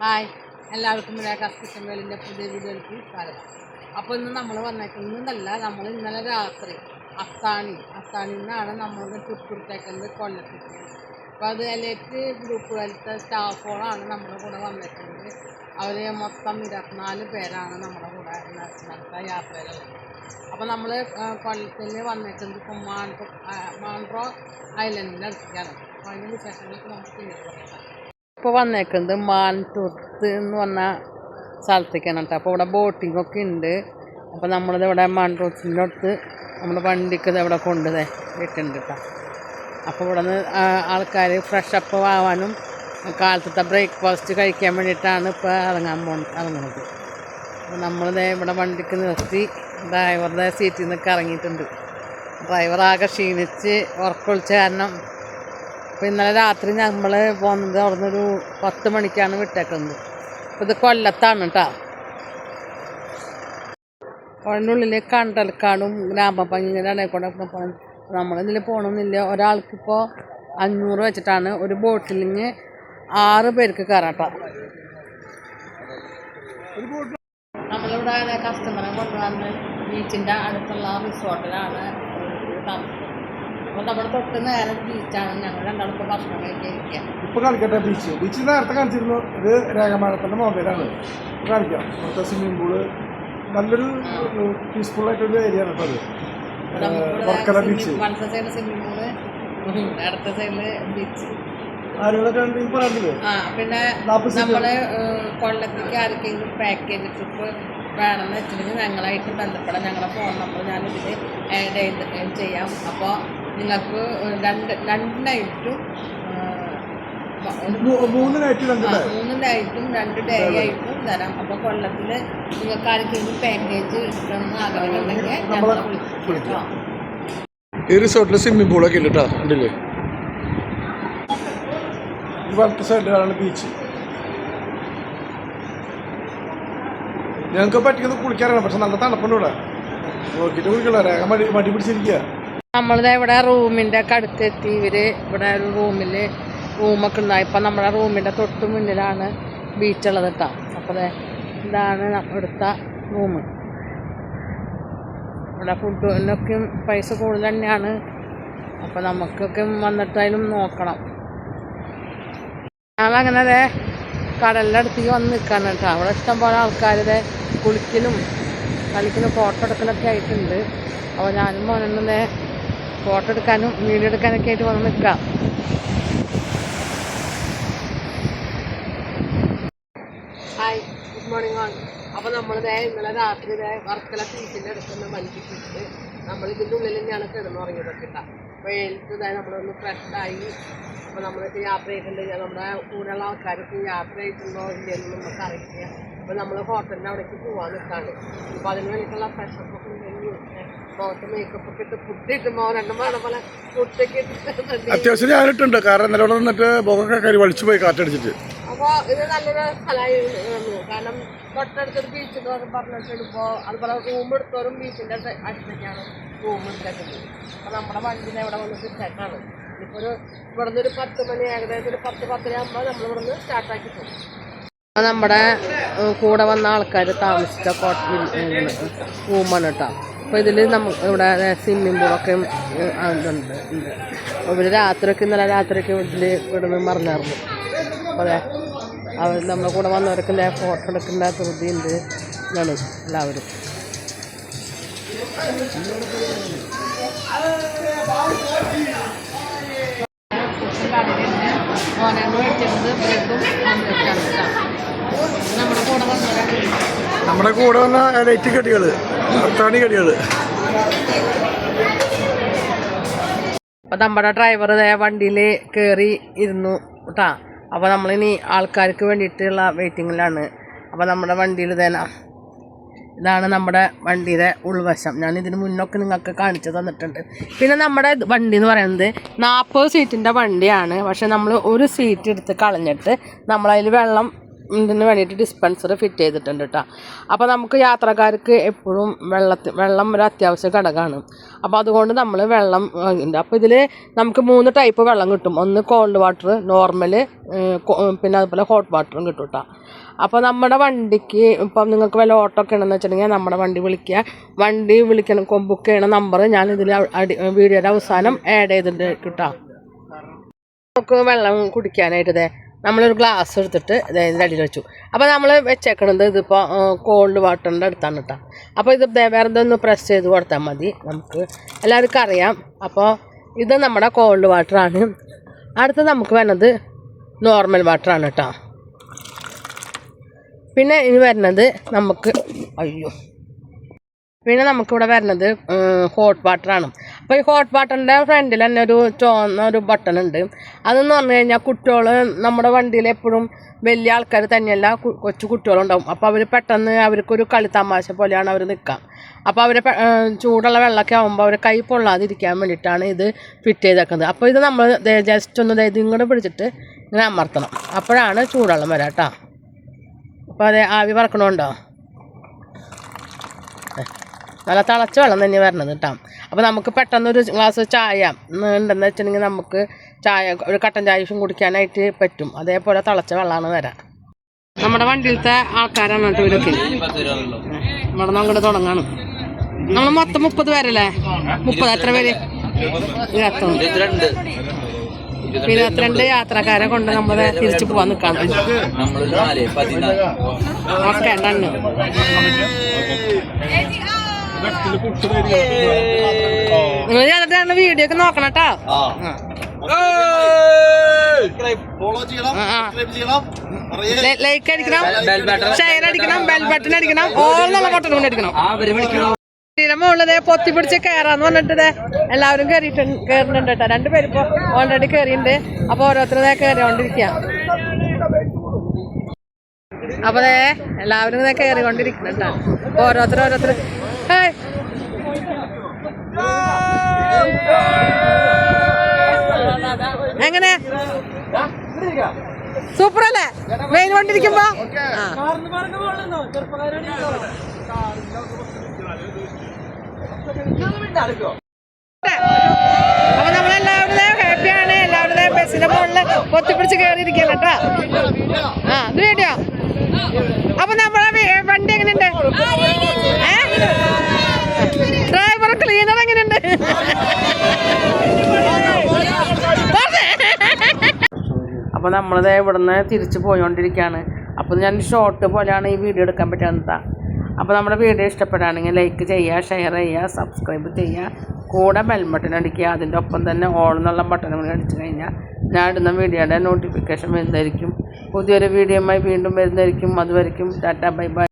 Hi, എല്ലാവർക്കും kitchen വേളിൻ്റെ പുതിയ വീഡിയോയിലേക്ക് സ്വാഗതം. അപ്പോൾ ഇന്ന് നമ്മൾ വന്നേക്കുന്നതല്ല, നമ്മൾ ഇന്നലെ രാത്രി അത്താണിയിൽ നിന്നാണ് നമ്മൾ ട്രിപ്പ് കൊല്ലത്തേക്ക്. അപ്പോൾ അത് എലൈറ്റ് ഗ്രൂപ്പുകളിലത്തെ സ്റ്റാഫുകളാണ് നമ്മുടെ കൂടെ വന്നേക്കുന്നത്. അവർ മൊത്തം 24 പേരാണ് നമ്മുടെ കൂടെ നടത്ത യാത്രയിലുള്ളത്. അപ്പോൾ നമ്മൾ കൊല്ലത്തിൽ വന്നേക്കുന്നത് ഇപ്പോൾ മാൻഡ്രോ ഐലൻഡിൻ്റെ അടുത്തേക്കാണ്. അപ്പോൾ അതിൻ്റെ വിശേഷങ്ങൾക്ക് നമുക്ക് പിന്നീട് പറയാം. ഇപ്പോൾ വന്നേക്കുന്നത് മാൻതുർത്ത് എന്ന് പറഞ്ഞ സ്ഥലത്തേക്കാണ് കേട്ടോ. അപ്പോൾ ഇവിടെ ബോട്ടിങ്ങൊക്കെ ഉണ്ട്. അപ്പോൾ നമ്മളിത് ഇവിടെ മാൻതുർത്തിൻ്റെ അടുത്ത് നമ്മുടെ വണ്ടിക്ക് ഇവിടെ കൊണ്ടുപോയി ഇട്ടുണ്ട് കേട്ടോ. അപ്പോൾ ഇവിടെ നിന്ന് ആൾക്കാർ ഫ്രഷപ്പ് ആവാനും കാലത്തെ ബ്രേക്ക്ഫാസ്റ്റ് കഴിക്കാൻ വേണ്ടിയിട്ടാണ് ഇപ്പോൾ ഇറങ്ങുന്നത്. അപ്പോൾ നമ്മളിത് ഇവിടെ വണ്ടിക്ക് നിർത്തി ഡ്രൈവറുടെ സീറ്റിൽ നിന്നൊക്കെ ഇറങ്ങിയിട്ടുണ്ട്. ഡ്രൈവർ ആകെ ക്ഷീണിച്ച് ഉറക്കൊളിച്ച കാരണം അപ്പോൾ ഇന്നലെ രാത്രി നമ്മൾ പോകുന്നത് അവിടെ നിന്നൊരു 10 മണിക്കാണ് വിട്ടേക്കുന്നത്. അപ്പോൾ ഇത് കൊല്ലത്താണ് കേട്ടോ. അതിൻ്റെ ഉള്ളിൽ കണ്ടൽക്കാടും ഗ്രാമഭംഗിയുടെ ഇടയിൽ കൂടെ നമ്മളിതിൽ പോകണമെന്നില്ല. ഒരാൾക്കിപ്പോൾ 500 വെച്ചിട്ടാണ് ഒരു ബോട്ടിലിങ് 6 പേർക്ക് കയറാം കേട്ടോ. നമ്മളിവിടെ കസ്റ്റമറെ കൊണ്ടുവന്ന് ബീച്ചിൻ്റെ അടുത്തുള്ള റിസോർട്ടിലാണ് താമസിക്കുന്നത്. അപ്പോൾ നമ്മുടെ തൊട്ട് നേരെ ബീച്ചാണ്. ഞങ്ങൾ രണ്ടാൾക്ക് ഭക്ഷണം കഴിക്കാൻ ഇപ്പോൾ കാണിക്കട്ടെ. ബീച്ച് നേരത്തെ കാണിച്ചിരുന്നു. ഇത് രേഖമാനത്തിൻ്റെ മൊബൈലാണ് കാണിക്കാം. ഇവിടുത്തെ സ്വിമ്മിംഗ് പൂള് നല്ലൊരു പീസ്ഫുൾ ആയിട്ടൊരു ഏരിയ ആണ് കേട്ടോ. അത് വർക്കല ബീച്ച്. വലത്തെ സൈഡ് സ്വിമ്മിംഗ് പൂള്, അടുത്ത സൈഡിൽ ബീച്ച്. ആളുകളൊക്കെ പറയാറില്ലേ. പിന്നെ നമ്മള് കൊല്ലത്തേക്ക് ആർക്കെങ്കിലും പാക്കേജ് ട്രിപ്പ് വേണമെന്ന് വെച്ചിട്ടുണ്ടെങ്കിൽ ഞങ്ങളായിട്ട് ബന്ധപ്പെടാം. ഞങ്ങളെ ഫോൺ നമ്പർ ഞാനിതിൽ ആഡ് ചെയ്യാം. അപ്പോൾ നിങ്ങൾക്ക് രണ്ട് നൈറ്റും 3 നൈറ്റും 2 ഡേ ആയിട്ടും തരാം. അപ്പോൾ കൊല്ലത്തിൽ നിങ്ങൾക്ക് ആർക്കെങ്കിലും പാക്കേജ് ഇഷ്ടമെന്ന് ആഗ്രഹമുണ്ടെങ്കിൽ ഞങ്ങളെ വിളിക്കാം. ഈ റിസോർട്ടിൽ സ്വിമ്മിംഗ് പൂളൊക്കെ ഉണ്ട് കേട്ടോ. ഉണ്ടല്ലേ വലത്തെ സൈഡിലാണ് ബീച്ച്. ഞങ്ങൾക്ക് പറ്റിയത് കുളിക്കാറാണ്, പക്ഷെ നല്ല തണുപ്പുണ്ട് ഇവിടെ. നോക്കിയിട്ട് കുളിക്കണ്ട, രേഖ മടി പിടിച്ചിരിക്കുക. നമ്മളിത് ഇവിടെ റൂമിൻ്റെ ഒക്കെ അടുത്തെത്തി. ഇവിടെ ഒരു റൂമൊക്കെ ഉണ്ടായി. ഇപ്പം നമ്മുടെ റൂമിൻ്റെ തൊട്ട് മുന്നിലാണ് ബീച്ചുള്ളത് കേട്ടോ. അപ്പോൾ ഇതാണ് ഇവിടുത്തെ റൂം. ഇവിടെ ഫുഡിനൊക്കെ പൈസ കൂടുതൽ തന്നെയാണ്. അപ്പോൾ നമുക്കൊക്കെ വന്നിട്ടായാലും നോക്കണം. ഞങ്ങളങ്ങനെ കടലിൻ്റെ അടുത്തേക്ക് വന്ന് നിൽക്കാണ് കേട്ടോ. അവിടെ ഇഷ്ടംപോലെ ആൾക്കാർ കുളിക്കലും കളിക്കലും ഫോട്ടോ എടുക്കലൊക്കെ ആയിട്ടുണ്ട്. അപ്പോൾ ഞാനും മോനൊന്നും ഫോട്ടോ എടുക്കാനും വീഡിയോ എടുക്കാനൊക്കെ ആയിട്ട് വന്ന് നിൽക്കാം. ഹായ്, ഗുഡ് മോർണിംഗ് ആണ്. അപ്പോൾ നമ്മളിതേ ഇന്നലെ രാത്രി വർക്കല ബീച്ചിൻ്റെ അടുത്തുനിന്ന് വഞ്ചിച്ചിട്ട് നമ്മളിതിൻ്റെ ഉള്ളിൽ തന്നെയാണ് കിടന്നുറങ്ങിയതൊക്കെ കേട്ടോ. അപ്പോൾ എനിക്ക് നമ്മളൊന്ന് ഫ്രഷായി. അപ്പോൾ നമ്മളിപ്പോൾ യാത്ര ചെയ്തിട്ടുണ്ട്. നമ്മുടെ കൂടെയുള്ള ആൾക്കാർക്ക് യാത്ര ചെയ്തിട്ടുണ്ടോ ഇല്ലയെന്ന് നമുക്ക് അറിയിക്കുക. അപ്പോൾ നമ്മൾ ഹോട്ടലിൻ്റെ അവിടേക്ക് പോകാൻ നിൽക്കാണ്. അപ്പോൾ അതിന് വേണ്ടിയിട്ടുള്ള ഫ്രഷപ്പൊക്കെ ഉണ്ടെങ്കിൽ മുഖത്ത് മേക്കപ്പൊക്കെ ഇട്ട് ഫുഡ് ഇട്ടുമ്പോൾ 2 മണം പോലെ ഫുഡൊക്കെ ഇട്ടിട്ട് അത്യാവശ്യം ഞാനിട്ടുണ്ട്. കാരണം ഇന്നലെ വന്നിട്ട് ബോഗൊക്കെ കയറി വലിച്ചു പോയി കാറ്റടിച്ചിട്ട്. അപ്പോൾ ഇത് നല്ലൊരു സ്ഥലമായിരുന്നു. കാരണം തൊട്ടടുത്തൊരു ബീച്ച് എന്ന് പറഞ്ഞിട്ടിടുമ്പോൾ അതുപോലെ റൂം എടുത്തവരും ബീച്ചിൻ്റെ അടുത്തേക്കാണ് റൂം എടുത്തേക്കുന്നത്. അപ്പോൾ നമ്മുടെ വണ്ടിനെ ഇവിടെ വന്ന് സിറ്റായിട്ടാണ്. ഇപ്പോൾ ഇവിടെ നിന്നൊരു 10 മണി, ഏകദേശം ഒരു 10-10:30 ആകുമ്പോൾ നമ്മളിവിടുന്ന് സ്റ്റാർട്ടാക്കി പോകും. നമ്മുടെ കൂടെ വന്ന ആൾക്കാർ താമസിച്ച റൂമാണ് കേട്ടോ. അപ്പോൾ ഇതിൽ ഇവിടെ സ്വിമ്മിംഗ് പൂളൊക്കെ ഉണ്ട്. ഇവർ രാത്രിയൊക്കെ ഇന്നലെ രാത്രിയൊക്കെ ഇവിടെ നിന്ന് മറിഞ്ഞായിരുന്നു. അപ്പോൾ അവർ നമ്മളെ കൂടെ വന്നവരൊക്കെ ഫോട്ടോ എടുക്കേണ്ട ധൃതിയുണ്ട് ഇതാണ് എല്ലാവരും. നമ്മുടെ കൂടെ വന്ന ലൈറ്റ് കടികൾ, അത്താണി കടികൾ. അപ്പോൾ നമ്മുടെ ഡ്രൈവർ വണ്ടിയിൽ കയറി ഇരുന്നു കേട്ടോ. അപ്പോൾ നമ്മളിനി ആൾക്കാർക്ക് വേണ്ടിയിട്ടുള്ള വെയിറ്റിങ്ങിലാണ്. അപ്പോൾ നമ്മുടെ വണ്ടിയിൽ ഇതാണ് നമ്മുടെ വണ്ടിയുടെ ഉൾവശം. ഞാൻ ഇതിന് മുന്നൊക്കെ നിങ്ങൾക്ക് കാണിച്ചു തന്നിട്ടുണ്ട്. പിന്നെ നമ്മുടെ വണ്ടി എന്ന് പറയുന്നത് 40 സീറ്റിൻ്റെ വണ്ടിയാണ്. പക്ഷെ നമ്മൾ ഒരു സീറ്റ് എടുത്ത് കളഞ്ഞിട്ട് നമ്മളതിൽ വെള്ളം ഇതിന് വേണ്ടിയിട്ട് ഡിസ്പെൻസർ ഫിറ്റ് ചെയ്തിട്ടുണ്ട് കേട്ടോ. അപ്പോൾ നമുക്ക് യാത്രക്കാർക്ക് എപ്പോഴും വെള്ളം ഒരു അത്യാവശ്യ ഘടകമാണ്. അപ്പോൾ അതുകൊണ്ട് നമ്മൾ വെള്ളം ഉണ്ട്. അപ്പോൾ ഇതിൽ നമുക്ക് 3 ടൈപ്പ് വെള്ളം കിട്ടും. ഒന്ന് കോൾഡ് വാട്ടർ, നോർമൽ, പിന്നെ അതുപോലെ ഹോട്ട് വാട്ടറും കിട്ടും കേട്ടോ. അപ്പോൾ നമ്മുടെ വണ്ടിക്ക് ഇപ്പം നിങ്ങൾക്ക് വല്ല ഓട്ടോ ഒക്കെ ഉണ്ടെന്ന് വെച്ചിട്ടുണ്ടെങ്കിൽ നമ്മുടെ വണ്ടി വിളിക്കണം, ബുക്ക് ചെയ്യണ നമ്പർ ഞാൻ ഇതിൽ വീഡിയോയുടെ അവസാനം ആഡ് ചെയ്തിട്ടുണ്ട് കേട്ടോ. നമുക്ക് വെള്ളം കുടിക്കാനായിട്ട് നമ്മളൊരു ഗ്ലാസ് എടുത്തിട്ട് ഇതിൻ്റെ അടിയിൽ വെച്ചു. അപ്പോൾ നമ്മൾ വെച്ചേക്കണത് ഇതിപ്പോൾ കോൾഡ് വാട്ടറിൻ്റെ അടുത്താണ് കേട്ടോ. അപ്പോൾ ഇത് വേറെ എന്തൊന്ന് പ്രസ് ചെയ്ത് കൊടുത്താൽ മതി. നമുക്ക് എല്ലാവർക്കും അറിയാം. അപ്പോൾ ഇത് നമ്മുടെ കോൾഡ് വാട്ടറാണ്. അടുത്ത് നമുക്ക് വരുന്നത് നോർമൽ വാട്ടറാണ് കേട്ടോ. പിന്നെ ഇനി വരുന്നത് പിന്നെ നമുക്കിവിടെ വരുന്നത് ഹോട്ട് വാട്ടറാണ്. അപ്പോൾ ഈ ഹോട്ട് വാട്ടറിൻ്റെ ഫ്രണ്ടിൽ തന്നെ ഒരു ബട്ടൺ ഉണ്ട്. അതെന്ന് പറഞ്ഞു കഴിഞ്ഞാൽ കുട്ടികൾ നമ്മുടെ വണ്ടിയിൽ എപ്പോഴും വലിയ ആൾക്കാർ തന്നെയല്ല, കൊച്ചു കുട്ടികളുണ്ടാവും. അപ്പോൾ അവർ പെട്ടെന്ന് അവർക്കൊരു കളിത്തമാശ പോലെയാണ് അവർ നിൽക്കുക. അപ്പോൾ അവർ ചൂടുള്ള വെള്ളമൊക്കെ ആകുമ്പോൾ അവർ കൈ പൊള്ളാതിരിക്കാൻ വേണ്ടിയിട്ടാണ് ഇത് ഫിറ്റ് ചെയ്തേക്കുന്നത്. അപ്പോൾ ഇത് നമ്മൾ ജസ്റ്റ് ഒന്ന് ഇങ്ങോട്ട് പിടിച്ചിട്ട് ഇങ്ങനെ അമർത്തണം. അപ്പോഴാണ് ചൂടുവെള്ളം വരാം കേട്ടോ. അപ്പോൾ അതെ ആവി പറക്കണമുണ്ടോ? നല്ല തിളച്ച വെള്ളം തന്നെ വരണത് കേട്ടോ. അപ്പോൾ നമുക്ക് പെട്ടെന്നൊരു ഗ്ലാസ് ചായ ഉണ്ടെന്ന് വെച്ചിട്ടുണ്ടെങ്കിൽ നമുക്ക് ഒരു കട്ടൻ ചായയും കുടിക്കാനായിട്ട് പറ്റും. അതേപോലെ തിളച്ച വെള്ളമാണ് വരാം. നമ്മുടെ വണ്ടിയിലത്തെ ആൾക്കാരാണ് കേട്ടോ ഇവരൊക്കെ. ഇവിടെ നിന്ന് അങ്ങോട്ട് തുടങ്ങണം. നമ്മൾ മൊത്തം 30 പേരല്ലേ? 30 എത്ര പേര്? 22 യാത്രക്കാരെ കൊണ്ട് നമ്മൾ തിരിച്ചു പോകാൻ നിൽക്കാം. Okay done. നിങ്ങൾ ചേർത്തിട്ടാണ് വീഡിയോ ഒക്കെ നോക്കണം കേട്ടോ. ലൈക്ക് അടിക്കണം, ഷെയർ അടിക്കണം, ബെൽ ബട്ടൺ അടിക്കണം, ഓൾ എന്നുള്ള ബട്ടൺ കൊണ്ട് അടിക്കണം. മുകളിൽ പൊത്തി പിടിച്ച് കയറാന്ന് പറഞ്ഞിട്ട് എല്ലാവരും കയറുന്നുണ്ട് കേട്ടോ. 2 പേര് ഇപ്പോൾ ഓൾറെഡി കയറിയിട്ടുണ്ട്. അപ്പോൾ ഓരോരുത്തരെ കയറിക്കൊണ്ടിരിക്കുക. അപ്പോൾ എല്ലാവരും കയറിക്കൊണ്ടിരിക്കുന്നുണ്ട്. അപ്പോൾ ഓരോരുത്തർ എങ്ങനെ സൂപ്പർ അല്ലേ മെയിൻ കൊണ്ടിരിക്കുമ്പോ? അപ്പൊ നമ്മളെല്ലാവരും ഹാപ്പിയാണ്. എല്ലാവരും ബസ്സിന്റെ മുകളിൽ പൊത്തിപ്പിടിച്ച് കയറിയിരിക്കുകയാണ് കേട്ടോ. ഇത് വേണ്ടിയോ? അപ്പൊ നമ്മളെ വണ്ടി എങ്ങനെയുണ്ട്? ഡ്രൈവർ ക്ലീനർ എങ്ങനെയുണ്ട്? അപ്പോൾ നമ്മളിത് ഇവിടുന്ന് തിരിച്ച് പോയിക്കൊണ്ടിരിക്കുകയാണ്. അപ്പോൾ ഞാൻ ഷോർട്ട് പോലെയാണ് ഈ വീഡിയോ എടുക്കാൻ പറ്റുന്നത്. അപ്പോൾ നമ്മുടെ വീഡിയോ ഇഷ്ടപ്പെടുകയാണെങ്കിൽ ലൈക്ക് ചെയ്യുക, ഷെയർ ചെയ്യുക, സബ്സ്ക്രൈബ് ചെയ്യുക, കൂടെ ബെൽ ബട്ടൺ അടിക്കുക. അതിൻ്റെ ഒപ്പം തന്നെ ഓൾ എന്നുള്ള ബട്ടൺ കൂടി അടിച്ചു കഴിഞ്ഞാൽ ഞാൻ ഇടുന്ന വീഡിയോയുടെ നോട്ടിഫിക്കേഷൻ വരുന്നതായിരിക്കും. പുതിയൊരു വീഡിയോയുമായി വീണ്ടും വരുന്നതായിരിക്കും. അതുവരെയും ടാറ്റ ബൈ ബൈ.